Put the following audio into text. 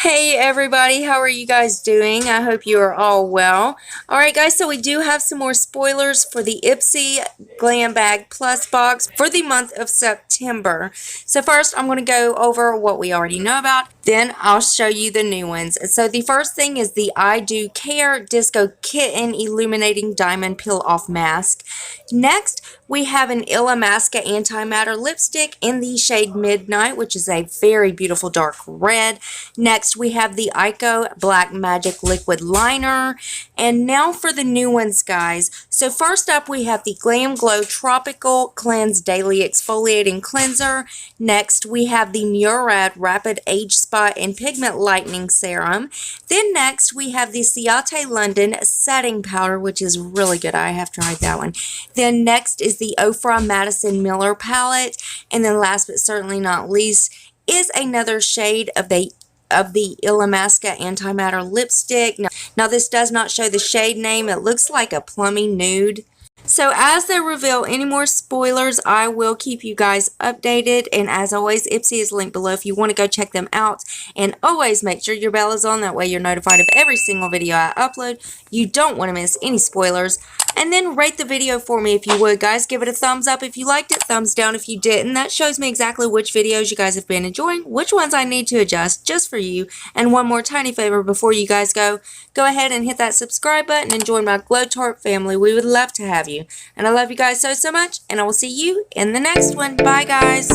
Hey everybody, how are you guys doing? I hope you are all well. Alright guys, so we do have some more spoilers for the Ipsy GlamBag Plus box for the month of September. So first I'm going to go over what we already know about, then I'll show you the new ones. So the first thing is the I Do Care Disco Kitten Illuminating Diamond Peel Off Mask. Next, we have an Illamasqua Antimatter Lipstick in the shade Midnight, which is a very beautiful dark red. Next, we have the Ico Black Magic Liquid Liner. And now for the new ones, guys. So first up, we have the Glam Glow Tropical Cleanse Daily Exfoliating Cleanser. Next, we have the Murad Rapid Age Spot and Pigment Lightening Serum. Then next, we have the Ciate London Setting Powder, which is really good. I have tried that one. Then next is the Ofra Madison Miller palette. And then last but certainly not least is another shade of the Illamasqua Antimatter Lipstick. Now this does not show the shade name. It looks like a plummy nude. So as they reveal any more spoilers, I will keep you guys updated. And as always, Ipsy is linked below if you want to go check them out. And always make sure your bell is on. That way you're notified of every single video I upload. You don't want to miss any spoilers. And then rate the video for me if you would, guys. Give it a thumbs up if you liked it, thumbs down if you didn't. That shows me exactly which videos you guys have been enjoying, which ones I need to adjust just for you. And one more tiny favor before you guys go ahead and hit that subscribe button and join my Glow Tart family. We would love to have you. And I love you guys so much, and I will see you in the next one. Bye, guys.